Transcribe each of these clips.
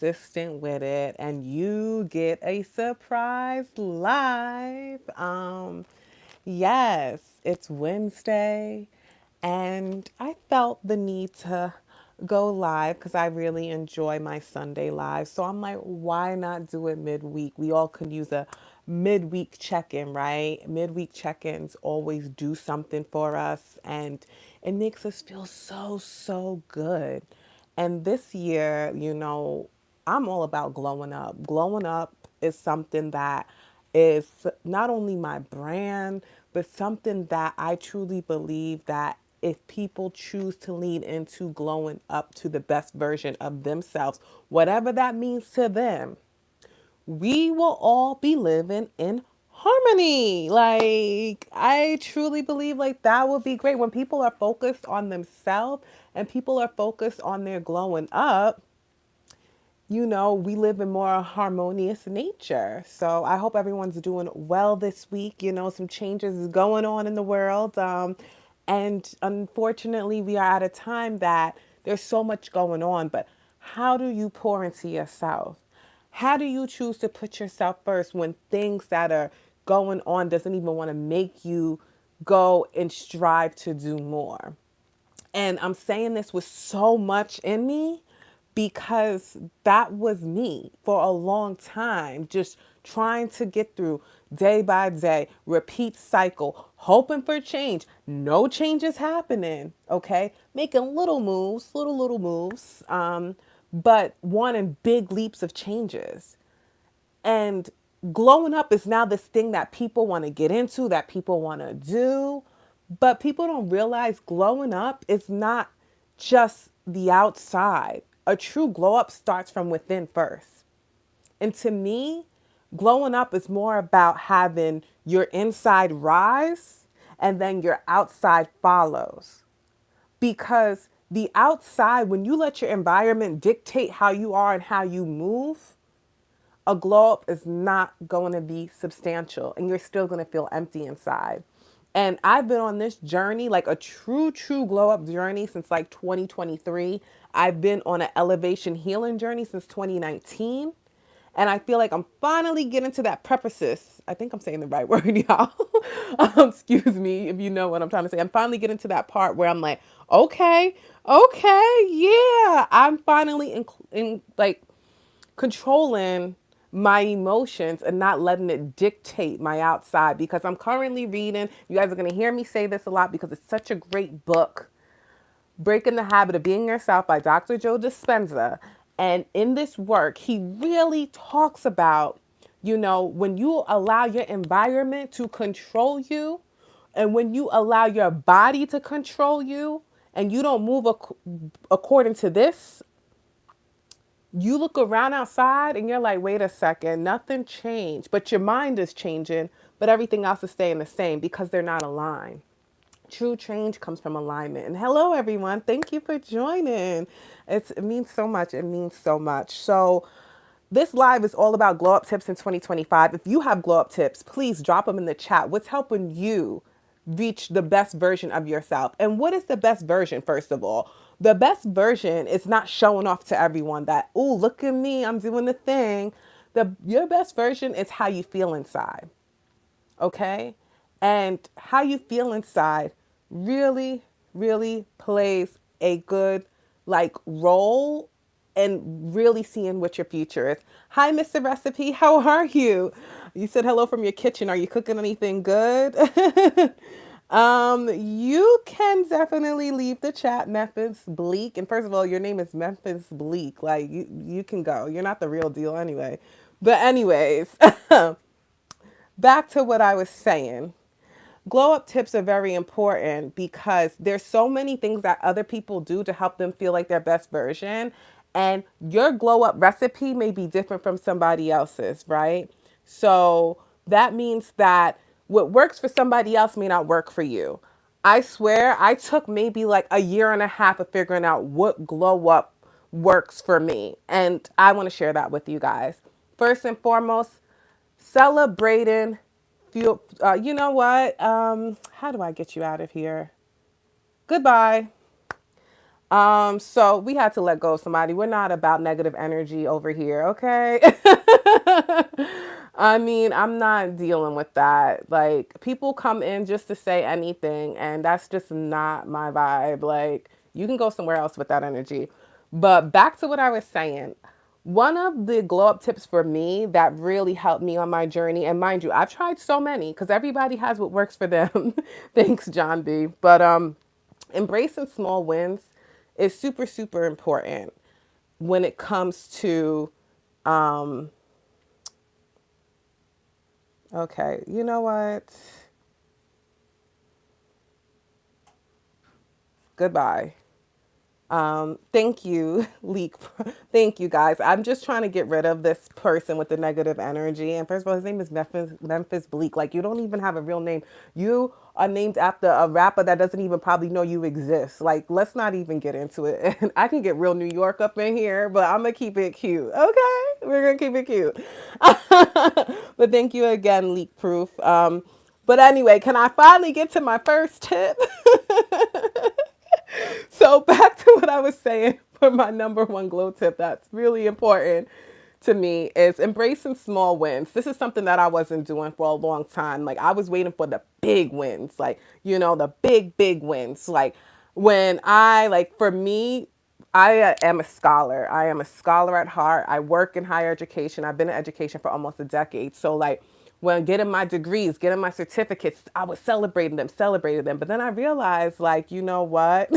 consistent with it, and you get a surprise live. Yes, it's Wednesday, and I felt the need to go live because I really enjoy my Sunday live. So I'm like, why not do it midweek? We all could use a midweek check-in, right? Midweek check-ins always do something for us, and it makes us feel so good. And this year, I'm all about glowing up. Glowing up is something that is not only my brand, but something that I truly believe that if people choose to lean into glowing up to the best version of themselves, whatever that means to them, we will all be living in harmony. Like, I truly believe like that would be great when people are focused on themselves and people are focused on their glowing up. We live in more harmonious nature. So I hope everyone's doing well this week. Some changes is going on in the world. And unfortunately, we are at a time that there's so much going on. But how do you pour into yourself? How do you choose to put yourself first when things that are going on doesn't even want to make you go and strive to do more? And I'm saying this with so much in me because that was me for a long time, just trying to get through day by day, repeat cycle, hoping for change. No change is happening, okay? Making little moves, little moves, but wanting big leaps of changes. And glowing up is now this thing that people want to get into, that people want to do. But people don't realize glowing up is not just the outside. A true glow up starts from within first. And to me, glowing up is more about having your inside rise and then your outside follows. Because the outside, when you let your environment dictate how you are and how you move, a glow up is not going to be substantial and you're still going to feel empty inside. And I've been on this journey, like a true glow up journey since like 2023. I've been on an elevation healing journey since 2019. And I feel like I'm finally getting to that precipice. I think I'm saying the right word, y'all. Excuse me if you know what I'm trying to say. I'm finally getting to that part where I'm like, okay, yeah. I'm finally in like controlling my emotions and not letting it dictate my outside because I'm currently reading. You guys are going to hear me say this a lot because it's such a great book, Breaking the Habit of Being Yourself by Dr. Joe Dispenza. And in this work, he really talks about, when you allow your environment to control you and when you allow your body to control you and you don't move according to this, you look around outside and you're like, wait a second, nothing changed. But your mind is changing, but everything else is staying the same because they're not aligned. True change comes from alignment. And hello, everyone. Thank you for joining. It means so much. It means so much. So, this live is all about glow up tips in 2025. If you have glow up tips, please drop them in the chat. What's helping you reach the best version of yourself? And what is the best version, first of all? The best version is not showing off to everyone that, oh, look at me, I'm doing the thing. Your best version is how you feel inside, okay? And how you feel inside really plays a good like role and really seeing what your future is. Hi, Mr. Recipe. How are you? You said hello from your kitchen. Are you cooking anything good? You can definitely leave the chat, Memphis Bleak. And first of all, your name is Memphis Bleak. Like you can go. You're not the real deal anyway. But anyways, back to what I was saying. Glow up tips are very important because there's so many things that other people do to help them feel like their best version. And your glow up recipe may be different from somebody else's, right? So that means that what works for somebody else may not work for you. I swear I took maybe like a year and a half of figuring out what glow up works for me. And I want to share that with you guys. First and foremost, celebrating feel you know what? How do I get you out of here? Goodbye. So we had to let go of somebody. We're not about negative energy over here, okay? I mean, I'm not dealing with that. Like, people come in just to say anything, and that's just not my vibe. Like, you can go somewhere else with that energy. But back to what I was saying. One of the glow up tips for me that really helped me on my journey, and mind you, I've tried so many because everybody has what works for them. Thanks, John B. But embracing small wins is super, super important when it comes to, okay, you know what? Goodbye. Thank you, Leak. Thank you, guys. I'm just trying to get rid of this person with the negative energy. And first of all, his name is Memphis Bleak. Like, you don't even have a real name. You are named after a rapper that doesn't even probably know you exist. Like, let's not even get into it. And I can get real New York up in here, but I'm gonna keep it cute. Okay, we're gonna keep it cute. But thank you again, Leak Proof. But anyway, can I finally get to my first tip? So back to what I was saying for my number one glow tip that's really important to me is embracing small wins. This is something that I wasn't doing for a long time. Like, I was waiting for the big wins, like, the big wins. Like, when I, like, for me, I am a scholar. I am a scholar at heart. I work in higher education. I've been in education for almost a decade. So, like, when getting my degrees, getting my certificates, I was celebrating them, celebrating them. But then I realized, like, you know what?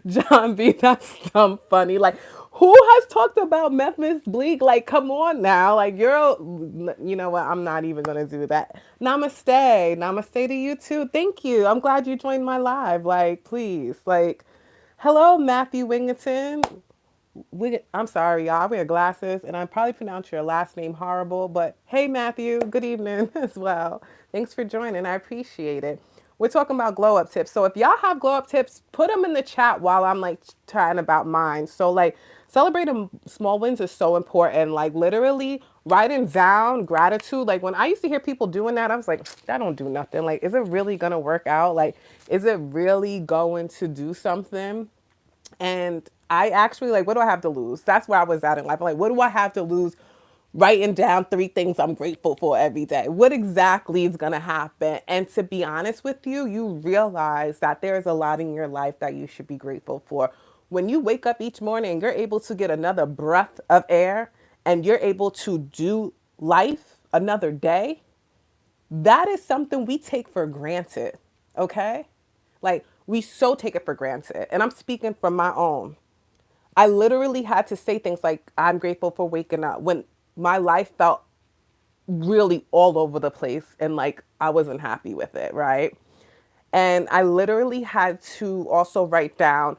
John B, that's dumb funny. Like, who has talked about Memphis Bleak? Like, come on now. Like, you know what? I'm not even going to do that. Namaste. Namaste to you too. Thank you. I'm glad you joined my live. Like, please. Like, hello, Matthew Wingington. I'm sorry, y'all. I wear glasses, and I probably pronounce your last name horrible. But hey, Matthew, good evening as well. Thanks for joining. I appreciate it. We're talking about glow up tips. So if y'all have glow up tips, put them in the chat while I'm like chatting about mine. So like celebrating small wins is so important. Like literally writing down gratitude. Like when I used to hear people doing that, I was like, that don't do nothing. Like, is it really gonna work out? Like, is it really going to do something? And I actually like, what do I have to lose? That's where I was at in life. I'm like, what do I have to lose? Writing down three things I'm grateful for every day. What exactly is going to happen? And to be honest with you, you realize that there's a lot in your life that you should be grateful for. When you wake up each morning and you're able to get another breath of air and you're able to do life another day, that is something we take for granted. Okay? Like, we so take it for granted. And I'm speaking from my own. I literally had to say things like, I'm grateful for waking up when my life felt really all over the place and like I wasn't happy with it, right? And I literally had to also write down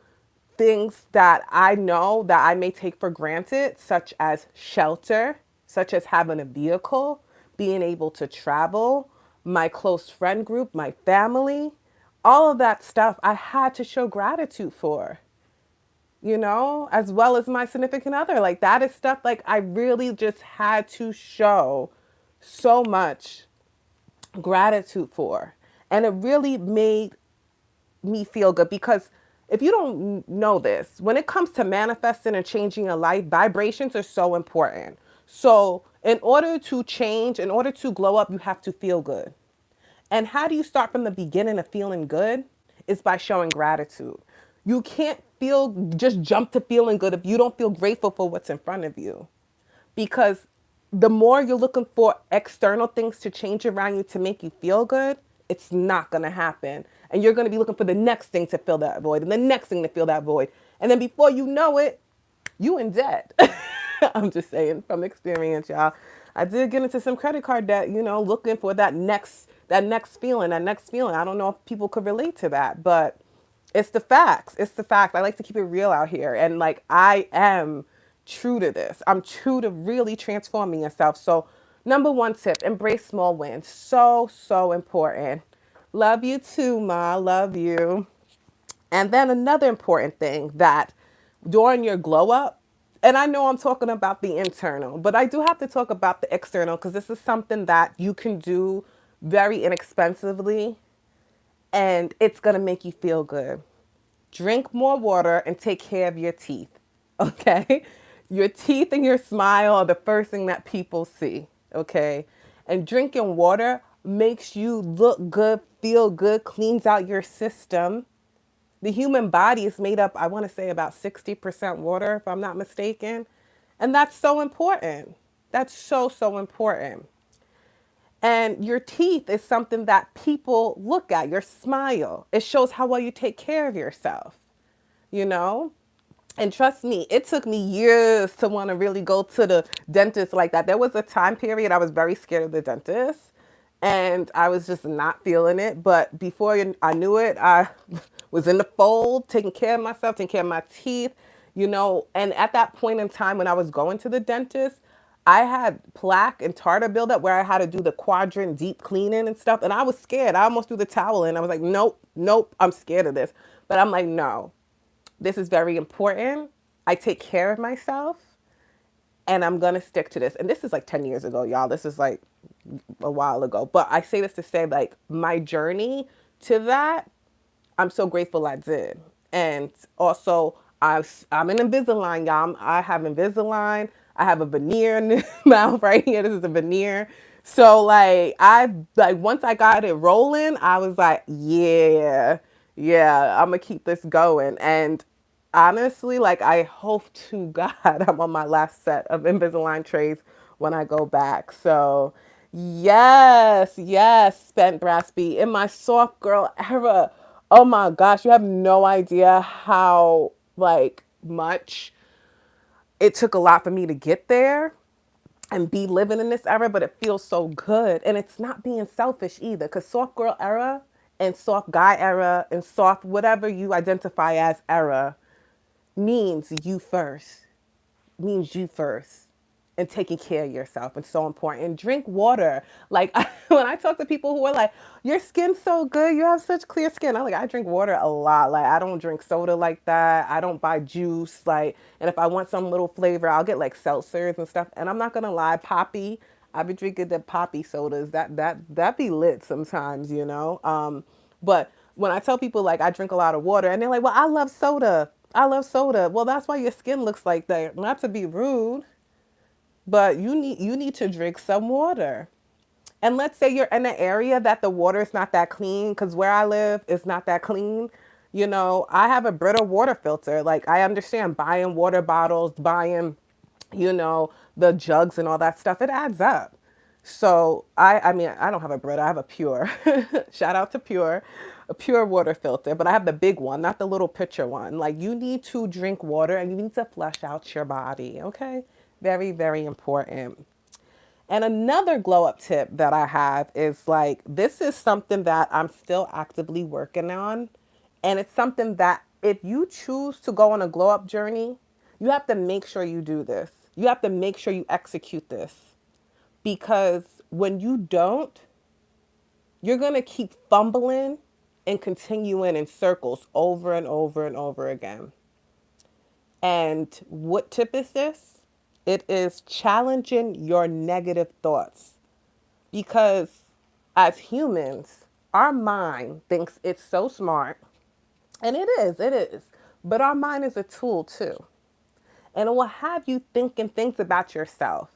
things that I know that I may take for granted, such as shelter, such as having a vehicle, being able to travel, my close friend group, my family, all of that stuff I had to show gratitude for, as well as my significant other. Like that is stuff like I really just had to show so much gratitude for. And it really made me feel good because if you don't know this, when it comes to manifesting and changing your life, vibrations are so important. So, in order to change, in order to glow up, you have to feel good. And how do you start from the beginning of feeling good? Is by showing gratitude. You can't just jump to feeling good if you don't feel grateful for what's in front of you. Because the more you're looking for external things to change around you to make you feel good, it's not going to happen. And you're going to be looking for the next thing to fill that void and the next thing to fill that void. And then before you know it, you in debt. I'm just saying from experience, y'all. I did get into some credit card debt, looking for that next feeling, that next feeling. I don't know if people could relate to that, but it's the facts. It's the facts. I like to keep it real out here. And like I am true to this. I'm true to really transforming yourself. So number one tip, embrace small wins. So, so important. Love you too, Ma. Love you. And then another important thing that during your glow up, and I know I'm talking about the internal, but I do have to talk about the external because this is something that you can do very inexpensively and it's going to make you feel good. Drink more water and take care of your teeth. Okay? Your teeth and your smile are the first thing that people see. Okay? And drinking water makes you look good, feel good, cleans out your system. The human body is made up, I want to say, about 60% water, if I'm not mistaken. And that's so important. That's so, so important. And your teeth is something that people look at, your smile. It shows how well you take care of yourself, you know? And trust me, it took me years to want to really go to the dentist like that. There was a time period I was very scared of the dentist and I was just not feeling it. But before I knew it, I was in the fold, taking care of myself, taking care of my teeth, you know. And at that point in time when I was going to the dentist, I had plaque and tartar buildup where I had to do the quadrant deep cleaning and stuff. And I was scared. I almost threw the towel in. I was like, nope, nope, I'm scared of this. But I'm like, no, this is very important. I take care of myself and I'm going to stick to this. And this is like 10 years ago, y'all. This is like a while ago. But I say this to say, like, my journey to that, I'm so grateful I did. And also, I'm in Invisalign, y'all. I have Invisalign. I have a veneer in the mouth right here. This is a veneer. So once I got it rolling, I was like, yeah, yeah, I'm gonna keep this going. And honestly, like I hope to God I'm on my last set of Invisalign trays when I go back. So yes, yes, Spent Brassby in my soft girl era. Oh my gosh, you have no idea how like much it took a lot for me to get there and be living in this era, but it feels so good. And it's not being selfish either, because soft girl era and soft guy era and soft whatever you identify as era means you first, means you first and taking care of yourself. It's so important. And drink water. Like when I talk to people who are like, your skin's so good, you have such clear skin. I'm like, I drink water a lot. Like I don't drink soda like that. I don't buy juice. Like, and if I want some little flavor, I'll get like seltzers and stuff. And I'm not gonna lie, Poppy, I've been drinking the Poppy sodas. That be lit sometimes, you know. But when I tell people like I drink a lot of water, and they're like, well, I love soda. I love soda. Well, that's why your skin looks like that. Not to be rude, but you need to drink some water. And let's say you're in an area that the water is not that clean, because where I live is not that clean. You know, I have a Brita water filter. Like I understand buying water bottles, buying, you know, the jugs and all that stuff. It adds up. So I mean, I don't have a Brita. I have a Pure. Shout out to Pure, a Pure water filter. But I have the big one, not the little pitcher one. Like you need to drink water and you need to flush out your body. Okay, very very important. And another glow up tip that I have is like, this is something that I'm still actively working on. And it's something that if you choose to go on a glow up journey, you have to make sure you do this. You have to make sure you execute this. Because when you don't, you're going to keep fumbling and continuing in circles over and over and over again. And what tip is this? It is challenging your negative thoughts. Because as humans, our mind thinks it's so smart. And it is, it is. But our mind is a tool too. And it will have you thinking things about yourself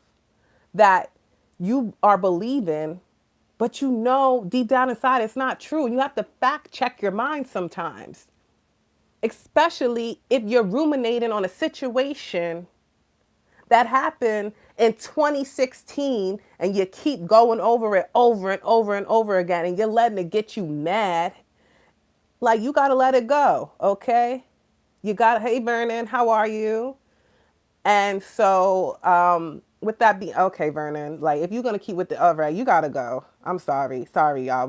that you are believing, but you know deep down inside it's not true. And you have to fact check your mind sometimes, especially if you're ruminating on a situation that happened in 2016 and you keep going over it over and over and over again and you're letting it get you mad. Like you got to let it go. Okay. You got, hey Vernon, how are you? And so, with that being, okay, Vernon, like if you're going to keep with the, all right, you got to go. I'm sorry. Sorry, y'all.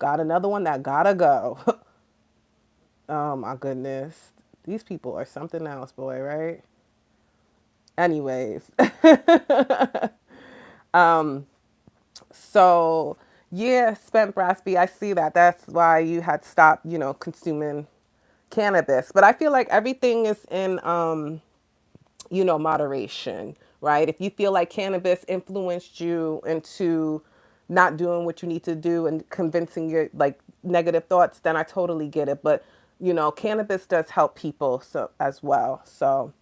Got another one that got to go. Oh my goodness. These people are something else, boy, right? Anyways. So yeah, Spent Brassby, I see that. That's why you had stopped, you know, consuming cannabis. But I feel like everything is in you know, moderation, right? If you feel like cannabis influenced you into not doing what you need to do and convincing your like negative thoughts, then I totally get it. But cannabis does help people so as well. So,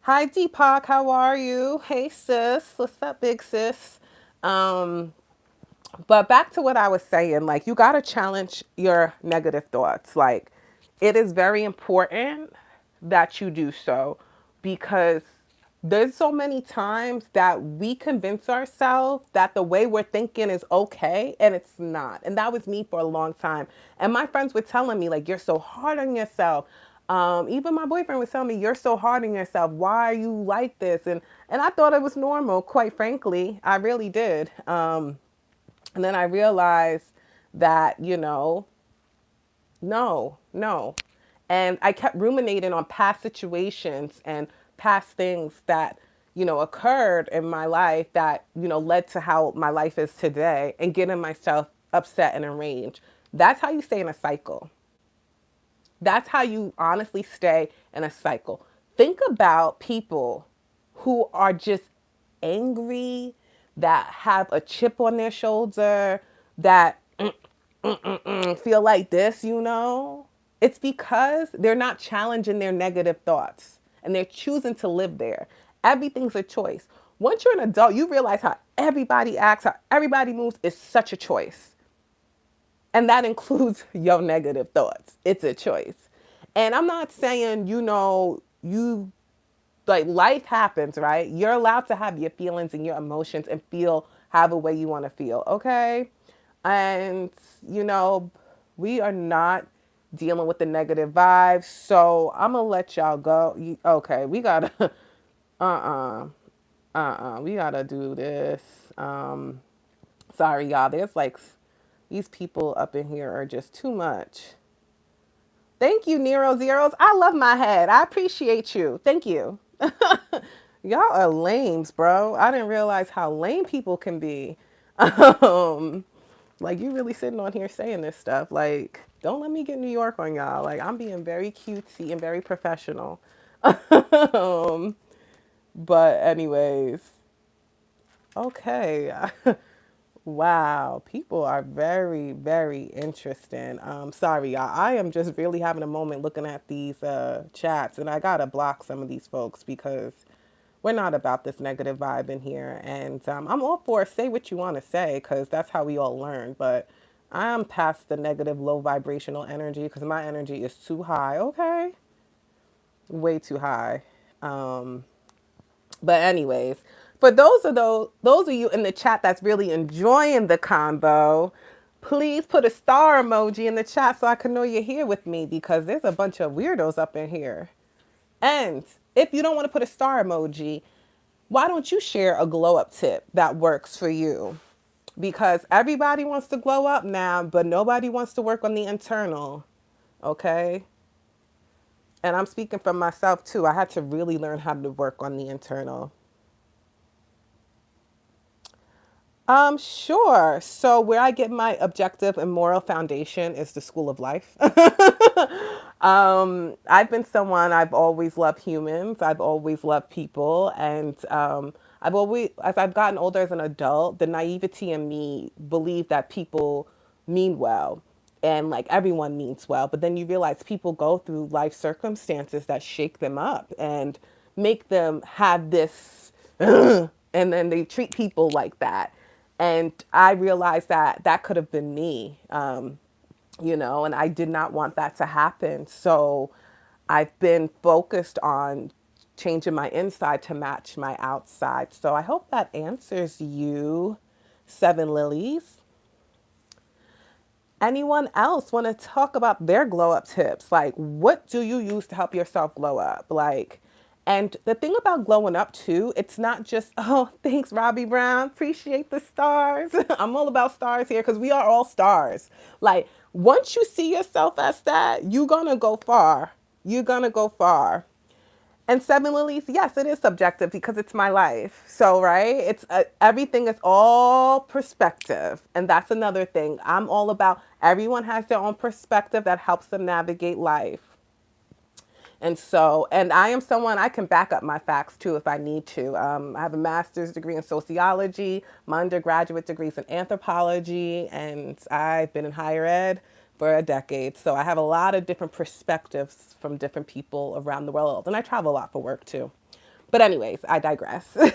hi Deepak, how are you? Hey sis, what's up, big sis? Um, but back to what I was saying, like you got to challenge your negative thoughts. Like it is very important that you do so because there's so many times that we convince ourselves that the way we're thinking is okay and it's not. And that was me for a long time. And my friends were telling me like you're so hard on yourself. Even my boyfriend was telling me you're so hard on yourself. Why are you like this? And I thought it was normal, quite frankly. I really did. And then I realized that, no, no. And I kept ruminating on past situations and past things that, occurred in my life that, led to how my life is today and getting myself upset and enraged. That's how you stay in a cycle. That's how you honestly stay in a cycle. Think about people who are just angry, that have a chip on their shoulder, that feel like this. It's because they're not challenging their negative thoughts and they're choosing to live there. Everything's a choice. Once you're an adult, you realize how everybody acts, how everybody moves is such a choice. And that includes your negative thoughts. It's a choice. And I'm not saying, you like life happens, right? You're allowed to have your feelings and your emotions and feel however way you want to feel, okay? And, you know, we are not dealing with the negative vibes. So I'm going to let y'all go. Okay, we got to, uh we got to do this. Sorry, y'all. There's like, these people up in here are just too much. Thank you, Nero Zeros. I love my head. I appreciate you. Thank you. Y'all are lames, bro. I didn't realize how lame people can be. Um, like you really sitting on here saying this stuff. Like, don't let me get New York on y'all. Like, I'm being very cutesy and very professional. um, but anyways, okay. Wow, people are very, very interesting. Sorry, y'all. I am just really having a moment looking at these chats, and I gotta block some of these folks because we're not about this negative vibe in here. And I'm all for say what you want to say because that's how we all learn. But I'm past the negative, low vibrational energy because my energy is too high. Okay, way too high. Um, but anyways, for those of you in the chat that's really enjoying the combo, please put a star emoji in the chat so I can know you're here with me because there's a bunch of weirdos up in here. And if you don't want to put a star emoji, why don't you share a glow up tip that works for you? Because everybody wants to glow up now, but nobody wants to work on the internal. Okay? And I'm speaking from myself too. I had to really learn how to work on the internal. Sure. So where I get my objective and moral foundation is the school of life. I've been someone, I've always loved humans. I've always loved people. And I've always, as I've gotten older as an adult, the naivety in me believed that people mean well and like everyone means well. But then you realize people go through life circumstances that shake them up and make them have this, and then they treat people like that. And I realized that that could have been me, and I did not want that to happen. So I've been focused on changing my inside to match my outside. So I hope that answers you, Seven Lilies. Anyone else want to talk about their glow up tips? Like, what do you use to help yourself glow up? Like, and the thing about glowing up too, it's not just, oh, thanks, Robbie Brown. Appreciate the stars. I'm all about stars here because we are all stars. Like, once you see yourself as that, you're going to go far. You're going to go far. And Seven Lilies, yes, it is subjective because it's my life. So, right? It's everything is all perspective. And that's another thing. I'm all about everyone has their own perspective that helps them navigate life. And so, and I am someone I can back up my facts too if I need to. I have a master's degree in sociology, my undergraduate degrees in anthropology, and I've been in higher ed for a decade. So I have a lot of different perspectives from different people around the world. And I travel a lot for work too. But, anyways, I digress. With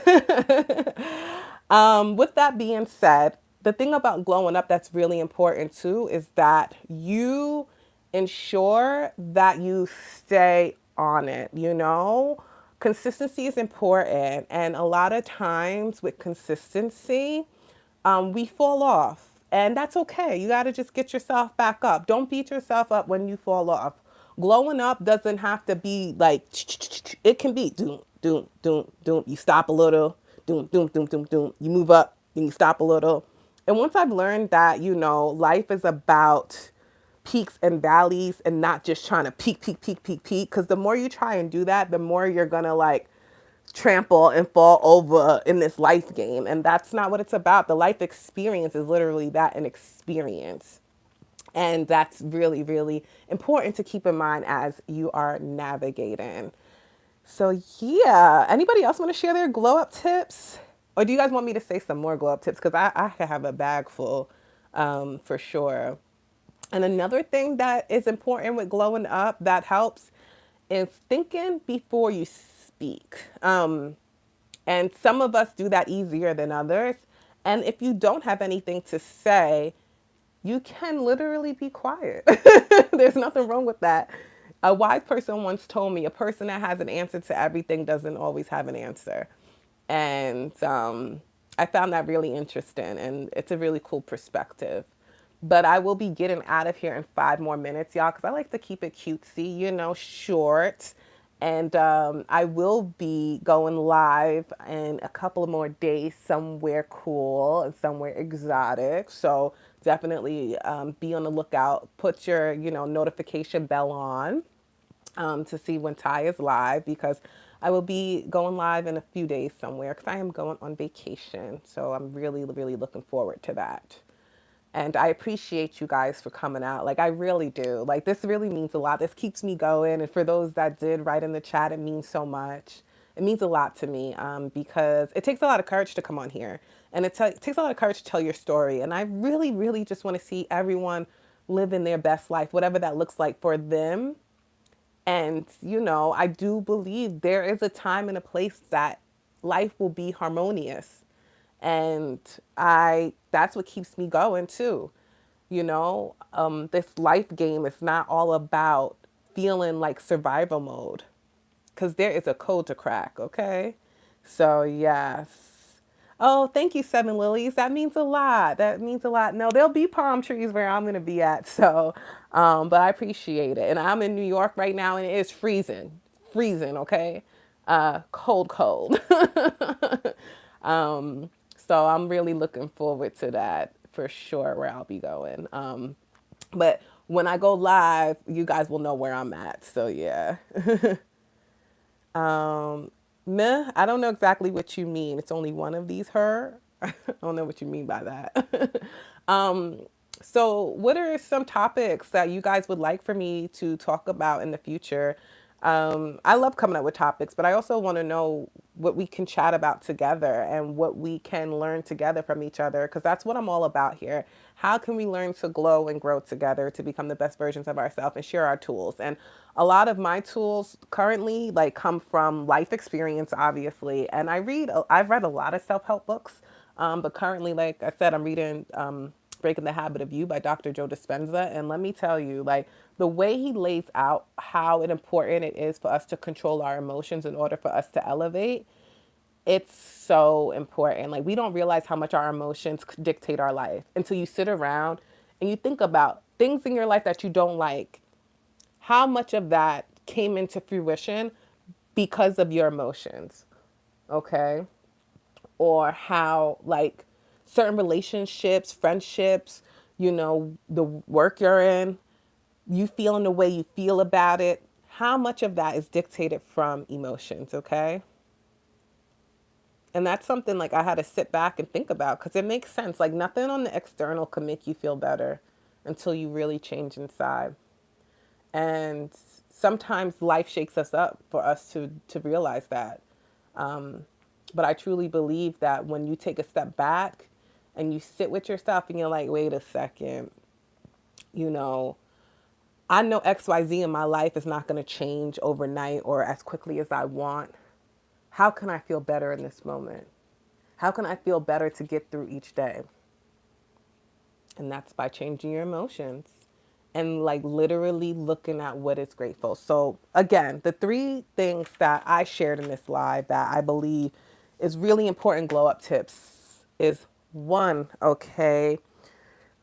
that being said, the thing about glowing up that's really important too is that you ensure that you stay on it, you know? Consistency is important. And a lot of times with consistency, we fall off. And that's okay. You got to just get yourself back up. Don't beat yourself up when you fall off. Glowing up doesn't have to be like, it can be doom, doom, doom, doom. You stop a little, doom, doom, doom, doom, doom. You move up, then you stop a little. And once I've learned that, life is about peaks and valleys and not just trying to peak, peak, peak, peak, peak. Because the more you try and do that, the more you're going to like trample and fall over in this life game. And that's not what it's about. The life experience is literally that, an experience. And that's really, really important to keep in mind as you are navigating. So, yeah. Anybody else want to share their glow up tips? Or do you guys want me to say some more glow up tips? Because I could have a bag full for sure. And another thing that is important with glowing up that helps is thinking before you speak. And some of us do that easier than others. And if you don't have anything to say, you can literally be quiet. There's nothing wrong with that. A wise person once told me a person that has an answer to everything doesn't always have an answer. And I found that really interesting, and it's a really cool perspective. But I will be getting out of here in 5 more minutes, y'all, because I like to keep it cutesy, short. And I will be going live in a couple of more days somewhere cool and somewhere exotic. So definitely be on the lookout. Put your, notification bell on to see when Ty is live, because I will be going live in a few days somewhere because I am going on vacation. So I'm really, really looking forward to that. And I appreciate you guys for coming out. Like, I really do. Like, this really means a lot. This keeps me going. And for those that did write in the chat, it means so much. It means a lot to me because it takes a lot of courage to come on here. And it takes a lot of courage to tell your story. And I really, really just want to see everyone living their best life, whatever that looks like for them. And, I do believe there is a time and a place that life will be harmonious. And that's what keeps me going too. This life game is not all about feeling like survival mode, because there is a code to crack, okay? So, yes. Oh, thank you, Seven Lilies. That means a lot. That means a lot. No, there'll be palm trees where I'm going to be at. So, but I appreciate it. And I'm in New York right now, and it is freezing. Freezing, okay? Cold, cold. So I'm really looking forward to that for sure, where I'll be going. But when I go live, you guys will know where I'm at. So, yeah. Meh, I don't know exactly what you mean. It's only one of these, her. I don't know what you mean by that. So, what are some topics that you guys would like for me to talk about in the future? I love coming up with topics, but I also want to know what we can chat about together and what we can learn together from each other, because that's what I'm all about here. How can we learn to glow and grow together to become the best versions of ourselves and share our tools? And a lot of my tools currently like come from life experience, obviously. And I've read a lot of self-help books, but currently, like I said, I'm reading Breaking the Habit of You by Dr. Joe Dispenza. And let me tell you, like, the way he lays out how important it is for us to control our emotions in order for us to elevate, it's so important. Like, we don't realize how much our emotions dictate our life until you sit around and you think about things in your life that you don't like. How much of that came into fruition because of your emotions? Okay. Or how, like, certain relationships, friendships, the work you're in, you feeling the way you feel about it, how much of that is dictated from emotions, okay? And that's something like I had to sit back and think about, because it makes sense. Like, nothing on the external can make you feel better until you really change inside. And sometimes life shakes us up for us to realize that. But I truly believe that when you take a step back and you sit with yourself and you're like, wait a second, You know, I know XYZ in my life is not going to change overnight or as quickly as I want. How can I feel better in this moment? How can I feel better to get through each day? And that's by changing your emotions and like literally looking at what is grateful. So, again, the three things that I shared in this live that I believe is really important glow up tips is one, okay,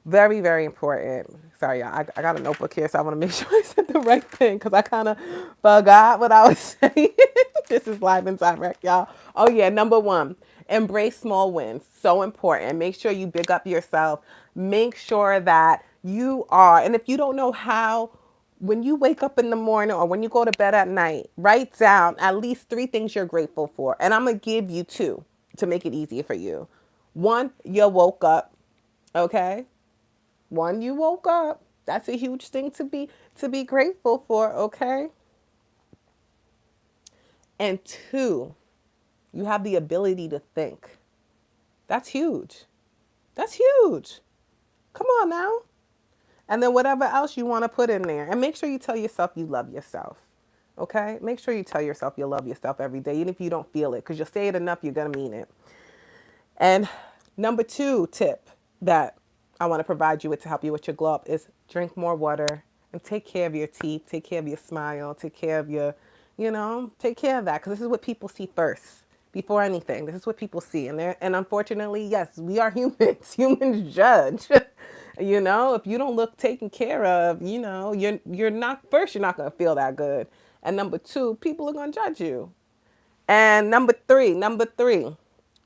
very, very important. Sorry, y'all. I got a notebook here, so I want to make sure I said the right thing because I kind of forgot what I was saying. This is live and direct, y'all. Oh, yeah. Number one, embrace small wins. So important. Make sure you big up yourself. Make sure that you are, and if you don't know how, when you wake up in the morning or when you go to bed at night, write down at least three things you're grateful for. And I'm going to give you two to make it easier for you. One, you woke up. Okay. One, you woke up. That's a huge thing to be grateful for, okay? And two, you have the ability to think. That's huge. That's huge. Come on now. And then whatever else you want to put in there. And make sure you tell yourself you love yourself. Okay? Make sure you tell yourself you love yourself every day, even if you don't feel it, because you'll say it enough, you're going to mean it. And number two tip that I want to provide you with to help you with your glow up is drink more water and take care of your teeth, take care of your smile, take care of your, take care of that because this is what people see first before anything. This is what people see, and unfortunately, yes, we are humans. Humans judge. If you don't look taken care of, you're not first. You're not gonna feel that good, and number two, people are gonna judge you. And number three,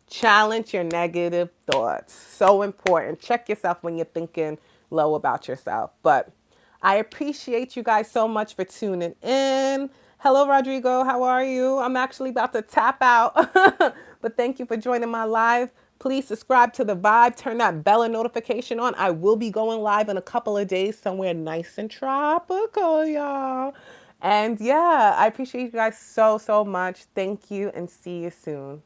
challenge your negative thoughts. So important. Check yourself when you're thinking low about yourself. But I appreciate you guys so much for tuning in. Hello, Rodrigo. How are you? I'm actually about to tap out. But thank you for joining my live. Please subscribe to the vibe. Turn that bell and notification on. I will be going live in a couple of days somewhere nice and tropical, y'all. And yeah, I appreciate you guys so, so much. Thank you and see you soon.